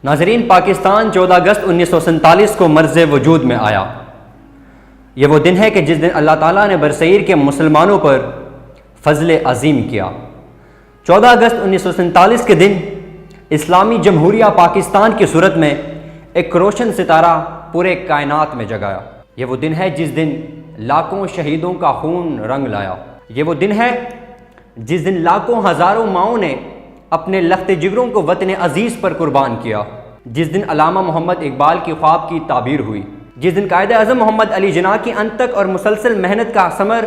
ناظرین، پاکستان 14 اگست 1947 کو مرز وجود میں آیا۔ یہ وہ دن ہے کہ جس دن اللہ تعالیٰ نے برصغیر کے مسلمانوں پر فضل عظیم کیا۔ 14 اگست 1947 کے دن اسلامی جمہوریہ پاکستان کی صورت میں ایک روشن ستارہ پورے کائنات میں جگایا۔ یہ وہ دن ہے جس دن لاکھوں شہیدوں کا خون رنگ لایا۔ یہ وہ دن ہے جس دن لاکھوں ہزاروں ماؤں نے اپنے لخت جگروں کو وطن عزیز پر قربان کیا۔ جس دن علامہ محمد اقبال کی خواب کی تعبیر ہوئی۔ جس دن قائد اعظم محمد علی جناح کی انتھک اور مسلسل محنت کا ثمر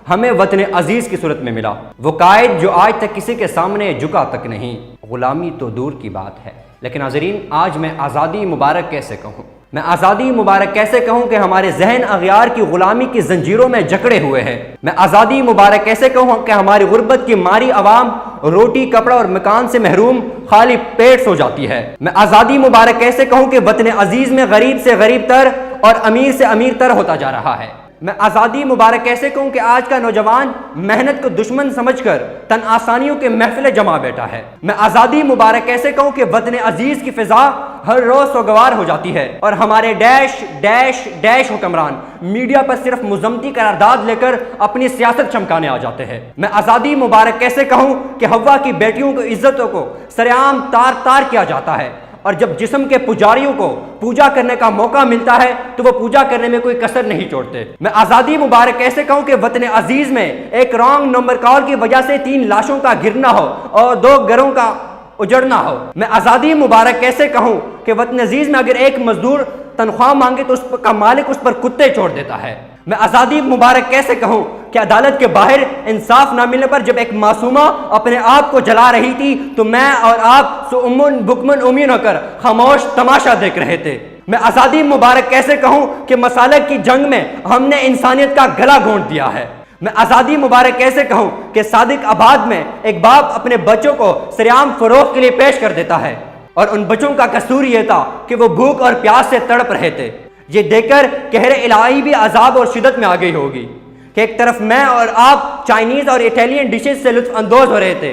ہمیں وطن عزیز کی صورت میں ملا۔ وہ قائد جو آج تک کسی کے سامنے جھکا تک نہیں، غلامی تو دور کی بات ہے۔ لیکن ناظرین، آج میں آزادی مبارک کیسے کہوں؟ میں آزادی مبارک کیسے کہوں کہ ہمارے ذہن اغیار کی غلامی کی زنجیروں میں جکڑے ہوئے ہیں؟ میں آزادی مبارک کیسے کہوں کہ ہماری غربت کی ماری عوام روٹی، کپڑا اور مکان سے محروم خالی پیٹ سو جاتی ہے؟ میں آزادی مبارک کیسے کہوں کہ وطن عزیز میں غریب سے غریب تر اور امیر سے امیر تر ہوتا جا رہا ہے؟ میں آزادی مبارک کیسے کہوں کہ آج کا نوجوان محنت کو دشمن سمجھ کر تن آسانیوں کے محفل جمع بیٹھا ہے؟ میں آزادی مبارک کیسے کہوں کہ وطن عزیز کی فضا ہر روز سوگوار ہو جاتی ہے اور ہمارے ڈیش ڈیش ڈیش حکمران میڈیا پر صرف مذمتی قرارداد لے کر اپنی سیاست چمکانے آ جاتے ہیں؟ میں آزادی مبارک کیسے کہوں کہ حوا کی بیٹیوں کی عزتوں کو سرعام تار تار کیا جاتا ہے اور جب جسم کے پجاریوں کو پوجا کرنے کا موقع ملتا ہے تو وہ پوجا کرنے میں کوئی کسر نہیں چھوڑتے؟ میں آزادی مبارک کیسے کہوں کہ وطن عزیز میں ایک رانگ نمبر کال کی وجہ سے 3 لاشوں کا گرنا ہو اور 2 گھروں کا اجڑنا ہو؟ میں آزادی مبارک کیسے کہوں کہ وطن عزیز میں اگر ایک مزدور تنخواہ مانگے تو اس کا مالک اس پر کتے چھوڑ دیتا ہے؟ میں آزادی مبارک کیسے کہوں کہ عدالت کے باہر انصاف نہ ملنے پر جب ایک معصومہ اپنے آپ کو جلا رہی تھی تو میں اور آپ سو امن بکمن امین ہو کر خاموش تماشا دیکھ رہے تھے؟ میں آزادی مبارک کیسے کہوں کہ مسالک کی جنگ میں ہم نے انسانیت کا گلا گھونٹ دیا ہے؟ میں آزادی مبارک کیسے کہوں کہ صادق آباد میں ایک باپ اپنے بچوں کو سرعام فروخت کے لیے پیش کر دیتا ہے اور ان بچوں کا قصور یہ تھا کہ وہ بھوک اور پیاس سے تڑپ رہے تھے؟ یہ دیکھ کر قہر الہی بھی عذاب اور شدت میں آ گئی ہوگی کہ ایک طرف میں اور آپ چائنیز اور اٹیلین ڈشز سے لطف اندوز ہو رہے تھے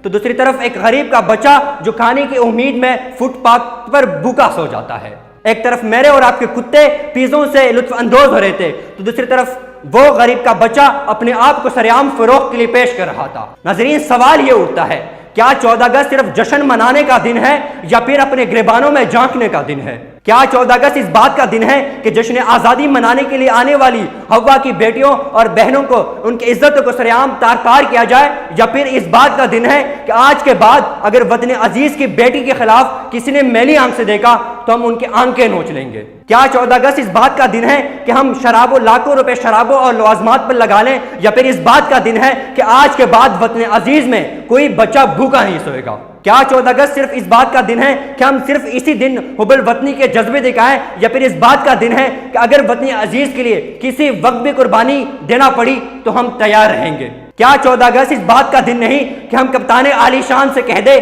تو دوسری طرف ایک غریب کا بچہ جو کھانے کی امید میں فٹ پاتھ پر بھوکا سو جاتا ہے۔ ایک طرف میرے اور آپ کے کتے پیزوں سے لطف اندوز ہو رہے تھے تو دوسری طرف وہ غریب کا بچہ اپنے آپ کو سرعام فروخت کے لیے پیش کر رہا تھا۔ ناظرین، سوال یہ اٹھتا ہے، کیا 14 اگست صرف جشن منانے کا دن ہے یا پھر اپنے گریبانوں میں جھانکنے کا دن ہے؟ کیا 14 اگست اس بات کا دن ہے کہ جشن آزادی منانے کے لیے آنے والی حوا کی بیٹیوں اور بہنوں کو ان کی عزتوں کو سرعام تار تار کیا جائے، یا پھر اس بات کا دن ہے کہ آج کے بعد اگر وطن عزیز کی بیٹی کے خلاف کسی نے میلی آنکھ سے دیکھا تو ہم ان کی آنکھیں نوچ لیں گے؟ کیا 14 اگست اس بات کا دن ہے کہ ہم شرابوں لاکھوں روپے شرابوں اور لوازمات پر لگا لیں، یا پھر اس بات کا دن ہے کہ آج کے بعد وطن عزیز میں کوئی بچہ بھوکا نہیں سوئے گا؟ کیا 14 اگست صرف اس بات کا دن ہے کہ ہم صرف اسی دن حب الوطنی کے جذبے دکھائیں، یا پھر اس بات کا دن ہے کہ اگر وطن عزیز کے لیے کسی وقت بھی قربانی دینا پڑی تو ہم تیار رہیں گے؟ کیا 14 اگست اس بات کا دن نہیں کہ ہم کپتان عالی شان سے کہہ دیں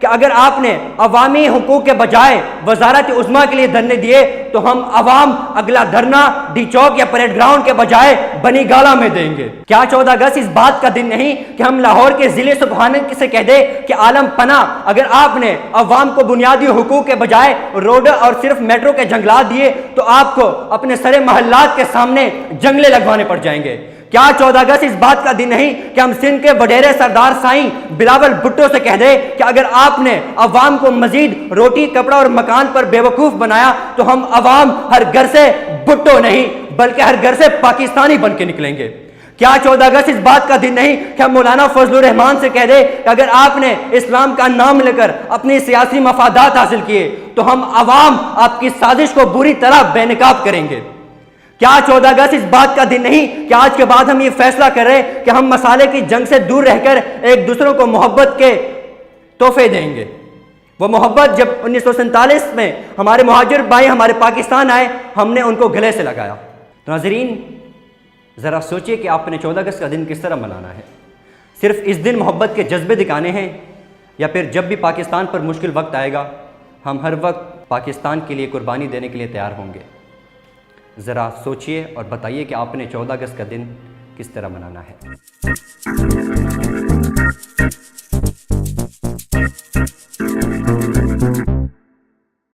کہ اگر آپ نے عوامی حقوق کے بجائے وزارت عظمیٰ کے لیے دھرنے دیے تو ہم عوام اگلا دھرنا ڈی چوک یا پریڈ گراؤنڈ کے بجائے بنی گالا میں دیں گے؟ کیا 14 اگست اس بات کا دن نہیں کہ ہم لاہور کے ضلع سبحانک سے کہہ دیں کہ عالم پناہ اگر آپ نے عوام کو بنیادی حقوق کے بجائے روڈ اور صرف میٹرو کے جنگلات دیے تو آپ کو اپنے سرے محلات کے سامنے جنگلے لگوانے پڑ جائیں گے؟ کیا 14 اگست اس بات کا دن نہیں کہ ہم سندھ کے وڈیرے سردار سائیں بلاول بھٹو سے کہہ دیں کہ اگر آپ نے عوام کو مزید روٹی، کپڑا اور مکان پر بے وقوف بنایا تو ہم عوام ہر گھر سے بھٹو نہیں بلکہ ہر گھر سے پاکستانی بن کے نکلیں گے؟ کیا 14 اگست اس بات کا دن نہیں کہ ہم مولانا فضل الرحمان سے کہہ دیں کہ اگر آپ نے اسلام کا نام لے کر اپنی سیاسی مفادات حاصل کیے تو ہم عوام آپ کی سازش کو بری طرح بے نقاب کریں گے؟ کیا 14 اگست اس بات کا دن نہیں کہ آج کے بعد ہم یہ فیصلہ کر رہے ہیں کہ ہم مسالے کی جنگ سے دور رہ کر ایک دوسروں کو محبت کے تحفے دیں گے؟ وہ محبت جب 1947 میں ہمارے مہاجر بھائی ہمارے پاکستان آئے ہم نے ان کو گلے سے لگایا۔ ناظرین، ذرا سوچئے کہ آپ نے 14 اگست کا دن کس طرح منانا ہے؟ صرف اس دن محبت کے جذبے دکھانے ہیں، یا پھر جب بھی پاکستان پر مشکل وقت آئے گا ہم ہر وقت پاکستان کے لیے قربانی دینے کے لیے تیار ہوں گے؟ ذرا سوچئے اور بتائیے کہ آپ نے 14 اگست کا دن کس طرح منانا ہے۔